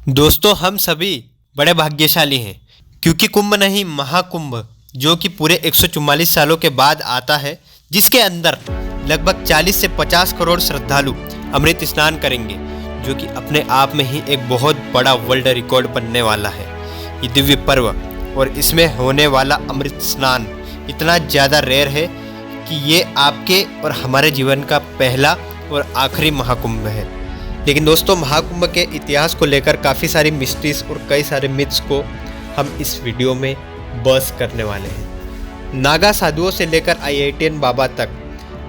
दोस्तों, हम सभी बड़े भाग्यशाली हैं क्योंकि कुंभ नहीं, महाकुंभ जो कि पूरे 144 सालों के बाद आता है, जिसके अंदर लगभग 40 से 50 करोड़ श्रद्धालु अमृत स्नान करेंगे, जो कि अपने आप में ही एक बहुत बड़ा वर्ल्ड रिकॉर्ड बनने वाला है। ये दिव्य पर्व और इसमें होने वाला अमृत स्नान इतना ज़्यादा रेयर है कि ये आपके और हमारे जीवन का पहला और आखिरी महाकुंभ है। लेकिन दोस्तों, महाकुंभ के इतिहास को लेकर काफ़ी सारी मिस्ट्रीज और कई सारे मिथ्स को हम इस वीडियो में बर्स्ट करने वाले हैं। नागा साधुओं से लेकर IITian बाबा तक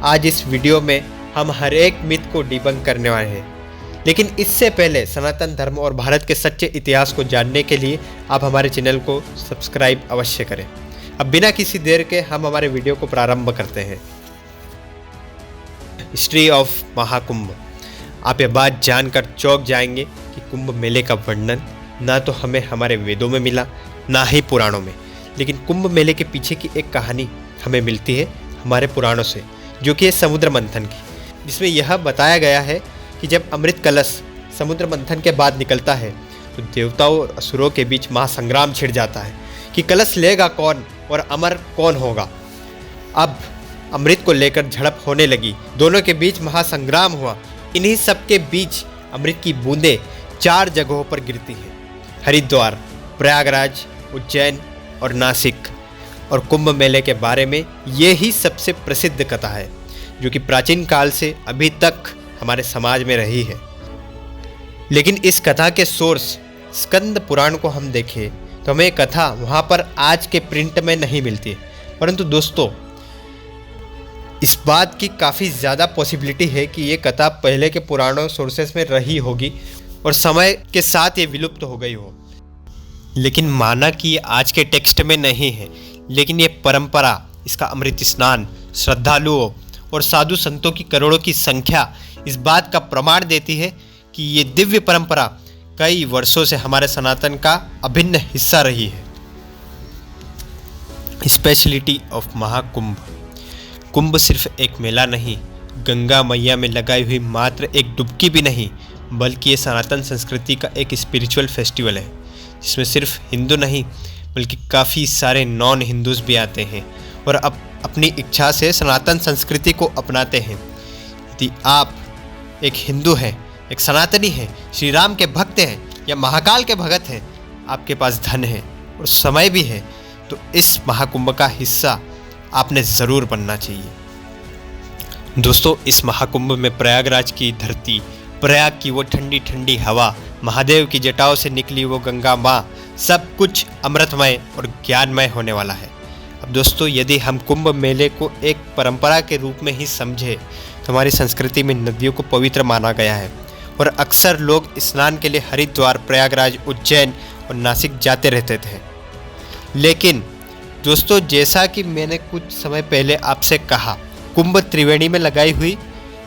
आज इस वीडियो में हम हर एक मिथ को डिबंक करने वाले हैं। लेकिन इससे पहले सनातन धर्म और भारत के सच्चे इतिहास को जानने के लिए आप हमारे चैनल को सब्सक्राइब अवश्य करें। अब बिना किसी देर के हम हमारे वीडियो को प्रारंभ करते हैं। History of Mahakumbh. आप ये बात जानकर चौंक जाएंगे कि कुंभ मेले का वर्णन ना तो हमें हमारे वेदों में मिला, ना ही पुराणों में, लेकिन कुंभ मेले के पीछे की एक कहानी हमें मिलती है हमारे पुराणों से, जो कि है समुद्र मंथन की, जिसमें यह बताया गया है कि जब अमृत कलश समुद्र मंथन के बाद निकलता है तो देवताओं और असुरों के बीच महासंग्राम छिड़ जाता है कि कलश लेगा कौन और अमर कौन होगा। अब अमृत को लेकर झड़प होने लगी, दोनों के बीच महासंग्राम हुआ। इन्हीं सब के बीच अमृत की बूंदें 4 जगहों पर गिरती हैं: हरिद्वार, प्रयागराज, उज्जैन और नासिक। और कुंभ मेले के बारे में ये ही सबसे प्रसिद्ध कथा है, जो कि प्राचीन काल से अभी तक हमारे समाज में रही है। लेकिन इस कथा के सोर्स स्कंद पुराण को हम देखें तो हमें कथा वहाँ पर आज के प्रिंट में नहीं मिलती है, परंतु दोस्तों इस बात की काफ़ी ज़्यादा पॉसिबिलिटी है कि ये कथा पहले के पुराणों सोर्सेस में रही होगी और समय के साथ ये विलुप्त हो गई हो। लेकिन माना कि ये आज के टेक्स्ट में नहीं है, लेकिन ये परंपरा, इसका अमृत स्नान, श्रद्धालुओं और साधु संतों की करोड़ों की संख्या इस बात का प्रमाण देती है कि ये दिव्य परंपरा कई वर्षों से हमारे सनातन का अभिन्न हिस्सा रही है। Speciality of Mahakumbh. कुंभ सिर्फ एक मेला नहीं, गंगा मैया में लगाई हुई मात्र एक डुबकी भी नहीं, बल्कि ये सनातन संस्कृति का एक स्पिरिचुअल फेस्टिवल है, जिसमें सिर्फ हिंदू नहीं बल्कि काफ़ी सारे नॉन हिंदूज भी आते हैं और अपनी इच्छा से सनातन संस्कृति को अपनाते हैं। यदि आप एक हिंदू हैं, एक सनातनी हैं, श्री राम के भक्त हैं या महाकाल के भगत हैं, आपके पास धन है और समय भी है, तो इस महाकुंभ का हिस्सा आपने ज़रूर बनना चाहिए। दोस्तों, इस महाकुंभ में प्रयागराज की धरती, प्रयाग की वो ठंडी ठंडी हवा, महादेव की जटाओं से निकली वो गंगा माँ, सब कुछ अमृतमय और ज्ञानमय होने वाला है। अब दोस्तों, यदि हम कुंभ मेले को एक परंपरा के रूप में ही समझे तो हमारी संस्कृति में नदियों को पवित्र माना गया है और अक्सर लोग स्नान के लिए हरिद्वार, प्रयागराज, उज्जैन और नासिक जाते रहते थे। लेकिन दोस्तों, जैसा कि मैंने कुछ समय पहले आपसे कहा, कुंभ त्रिवेणी में लगाई हुई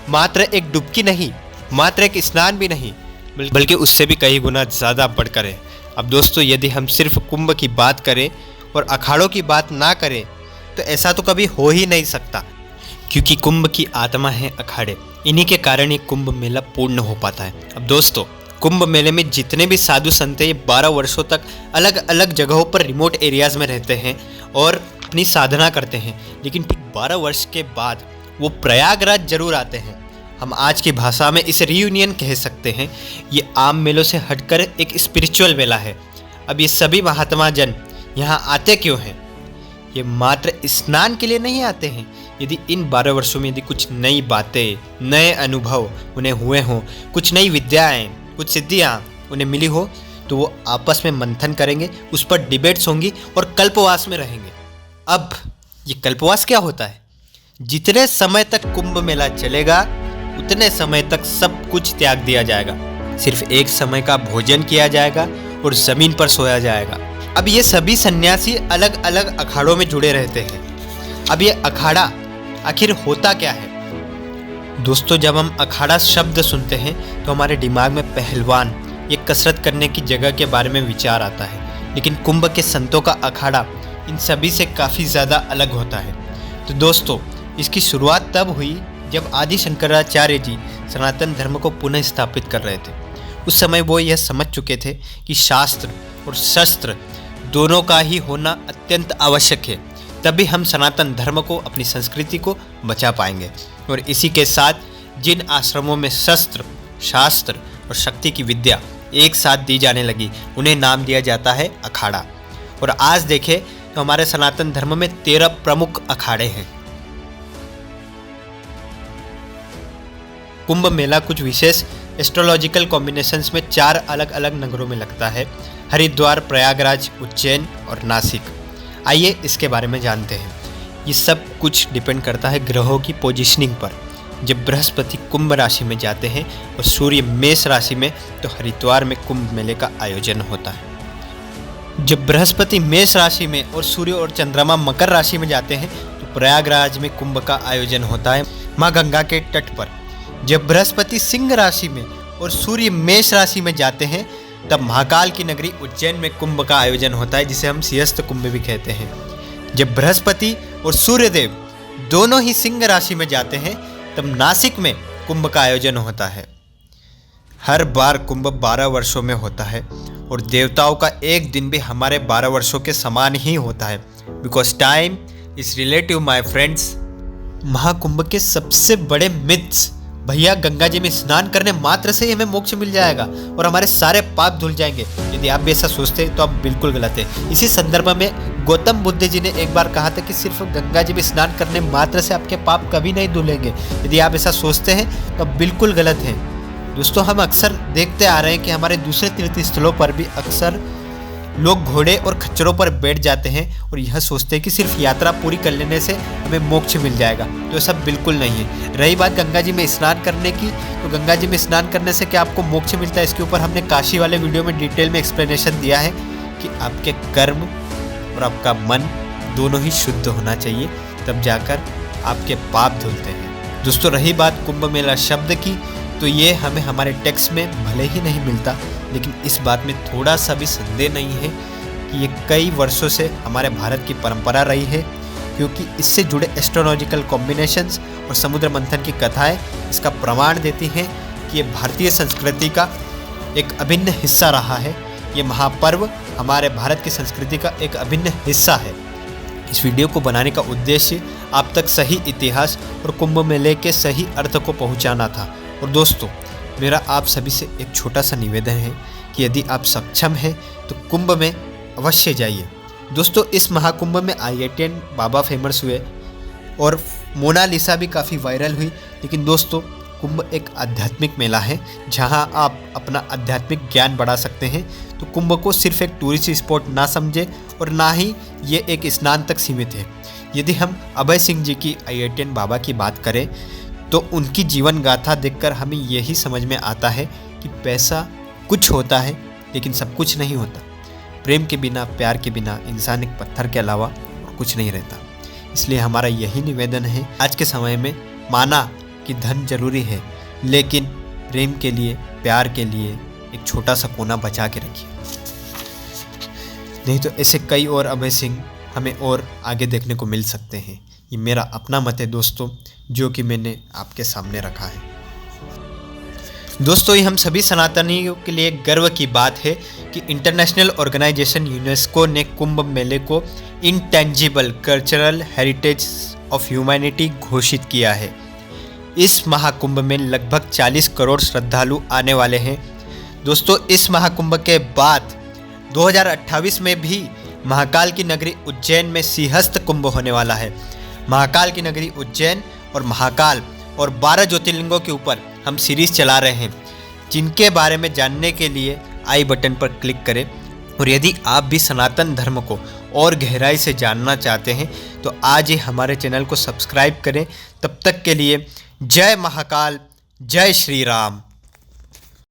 मात्र एक डुबकी नहीं, मात्र एक स्नान भी नहीं, बल्कि उससे भी कई गुना ज़्यादा बढ़कर है। अब दोस्तों, यदि हम सिर्फ कुंभ की बात करें और अखाड़ों की बात ना करें तो ऐसा तो कभी हो ही नहीं सकता, क्योंकि कुंभ की आत्मा है अखाड़े। इन्हीं के कारण ही कुंभ मेला पूर्ण हो पाता है। अब दोस्तों, कुंभ मेले में जितने भी साधु संत हैं, 12 वर्षों तक अलग अलग जगहों पर रिमोट एरियाज़ में रहते हैं और अपनी साधना करते हैं, लेकिन ठीक 12 वर्ष के बाद वो प्रयागराज जरूर आते हैं। हम आज की भाषा में इसे रियूनियन कह सकते हैं। ये आम मेलों से हटकर एक स्पिरिचुअल मेला है। अब ये सभी महात्मा जन यहाँ आते क्यों हैं? ये मात्र स्नान के लिए नहीं आते हैं। यदि इन 12 वर्षों में यदि कुछ नई बातें, नए अनुभव उन्हें हुए हों, कुछ नई विद्याएँ, कुछ सिद्धियाँ उन्हें मिली हो, तो वो आपस में मंथन करेंगे, उस पर डिबेट्स होंगी और कल्पवास में रहेंगे। अब ये कल्पवास क्या होता है? जितने समय तक कुंभ मेला चलेगा उतने समय तक सब कुछ त्याग दिया जाएगा, सिर्फ एक समय का भोजन किया जाएगा और ज़मीन पर सोया जाएगा। अब ये सभी सन्यासी अलग अलग अखाड़ों में जुड़े रहते हैं। अब ये अखाड़ा आखिर होता क्या है? दोस्तों, जब हम अखाड़ा शब्द सुनते हैं तो हमारे दिमाग में पहलवान, ये कसरत करने की जगह के बारे में विचार आता है, लेकिन कुंभ के संतों का अखाड़ा इन सभी से काफ़ी ज़्यादा अलग होता है। तो दोस्तों, इसकी शुरुआत तब हुई जब आदि शंकराचार्य जी सनातन धर्म को पुनः स्थापित कर रहे थे। उस समय वो यह समझ चुके थे कि शास्त्र और शस्त्र दोनों का ही होना अत्यंत आवश्यक है, तभी हम सनातन धर्म को, अपनी संस्कृति को बचा पाएंगे। और इसी के साथ जिन आश्रमों में शस्त्र, शास्त्र और शक्ति की विद्या एक साथ दी जाने लगी, उन्हें नाम दिया जाता है अखाड़ा। और आज देखें तो हमारे सनातन धर्म में 13 प्रमुख अखाड़े हैं। कुंभ मेला कुछ विशेष एस्ट्रोलॉजिकल कॉम्बिनेशंस में 4 अलग अलग नगरों में लगता है: हरिद्वार, प्रयागराज, उज्जैन और नासिक। आइए इसके बारे में जानते हैं। ये सब कुछ डिपेंड करता है ग्रहों की पोजीशनिंग पर। जब बृहस्पति कुंभ राशि में जाते हैं और सूर्य मेष राशि में, तो हरिद्वार में कुंभ मेले का आयोजन होता है। जब बृहस्पति मेष राशि में और सूर्य और चंद्रमा मकर राशि में जाते हैं, तो प्रयागराज में कुंभ का आयोजन होता है, माँ गंगा के तट पर। जब बृहस्पति सिंह राशि में और सूर्य मेष राशि में जाते हैं, तब महाकाल की नगरी उज्जैन में कुंभ का आयोजन होता है, जिसे हम सिंहस्थ कुंभ भी कहते हैं। जब बृहस्पति और सूर्यदेव दोनों ही सिंह राशि में जाते हैं, तब नासिक में कुंभ का आयोजन होता है। हर बार कुंभ 12 वर्षों में होता है और देवताओं का एक दिन भी हमारे 12 वर्षों के समान ही होता है, because time is relative my friends. Mahakumbh के सबसे बड़े मिथ्स: भैया गंगा जी में स्नान करने मात्र से ही हमें मोक्ष मिल जाएगा और हमारे सारे पाप धुल जाएंगे। यदि आप भी ऐसा सोचते हैं तो आप बिल्कुल गलत है। इसी संदर्भ में गौतम बुद्ध जी ने एक बार कहा था कि सिर्फ गंगा जी में स्नान करने मात्र से आपके पाप कभी नहीं धुलेंगे। यदि आप ऐसा सोचते हैं तो आप बिल्कुल गलत हैं। दोस्तों, हम अक्सर देखते आ रहे हैं कि हमारे दूसरे तीर्थ स्थलों पर भी अक्सर लोग घोड़े और खच्चरों पर बैठ जाते हैं और यह सोचते हैं कि सिर्फ यात्रा पूरी कर लेने से हमें मोक्ष मिल जाएगा। तो ऐसा बिल्कुल नहीं है। रही बात गंगा जी में स्नान करने की, तो गंगा जी में स्नान करने से क्या आपको मोक्ष मिलता है, इसके ऊपर हमने काशी वाले वीडियो में डिटेल में एक्सप्लेनेशन दिया है कि आपके कर्म और आपका मन दोनों ही शुद्ध होना चाहिए, तब जाकर आपके पाप धुलते हैं। दोस्तों, रही बात कुंभ मेला शब्द की, तो ये हमें हमारे टेक्स्ट में भले ही नहीं मिलता, लेकिन इस बात में थोड़ा सा भी संदेह नहीं है कि ये कई वर्षों से हमारे भारत की परंपरा रही है, क्योंकि इससे जुड़े एस्ट्रोलॉजिकल कॉम्बिनेशंस और समुद्र मंथन की कथाएं इसका प्रमाण देती हैं कि ये भारतीय संस्कृति का एक अभिन्न हिस्सा रहा है। ये महापर्व हमारे भारत की संस्कृति का एक अभिन्न हिस्सा है। इस वीडियो को बनाने का उद्देश्य आप तक सही इतिहास और कुंभ मेले के सही अर्थ को पहुंचाना था। और दोस्तों, मेरा आप सभी से एक छोटा सा निवेदन है कि यदि आप सक्षम हैं तो कुंभ में अवश्य जाइए। दोस्तों, इस महाकुंभ में IITN बाबा फेमस हुए और मोनालिसा भी काफ़ी वायरल हुई। लेकिन दोस्तों, कुंभ एक आध्यात्मिक मेला है जहां आप अपना आध्यात्मिक ज्ञान बढ़ा सकते हैं। तो कुंभ को सिर्फ एक टूरिस्ट स्पॉट ना समझे और ना ही ये एक स्नान तक सीमित है। यदि हम अभय सिंह जी की IITN बाबा की बात करें, तो उनकी जीवन गाथा देखकर हमें यही समझ में आता है कि पैसा कुछ होता है, लेकिन सब कुछ नहीं होता। प्रेम के बिना, प्यार के बिना इंसान एक पत्थर के अलावा और कुछ नहीं रहता। इसलिए हमारा यही निवेदन है, आज के समय में माना कि धन जरूरी है, लेकिन प्रेम के लिए, प्यार के लिए एक छोटा सा कोना बचा के रखिए। नहीं तो ऐसे कई और अभय सिंह हमें और आगे देखने को मिल सकते हैं। ये मेरा अपना मत है दोस्तों, जो कि मैंने आपके सामने रखा है। दोस्तों, ये हम सभी सनातनियों के लिए गर्व की बात है कि इंटरनेशनल ऑर्गेनाइजेशन यूनेस्को ने कुंभ मेले को intangible cultural heritage of humanity घोषित किया है। इस महाकुंभ में लगभग 40 करोड़ श्रद्धालु आने वाले हैं। दोस्तों, इस महाकुंभ के बाद 2028 में भी महाकाल की नगरी उज्जैन में सिंहस्थ कुंभ होने वाला है। महाकाल की नगरी उज्जैन और महाकाल और 12 ज्योतिर्लिंगों के ऊपर हम सीरीज चला रहे हैं, जिनके बारे में जानने के लिए आई बटन पर क्लिक करें। और यदि आप भी सनातन धर्म को और गहराई से जानना चाहते हैं तो आज ही हमारे चैनल को सब्सक्राइब करें। तब तक के लिए जय महाकाल, जय श्री राम।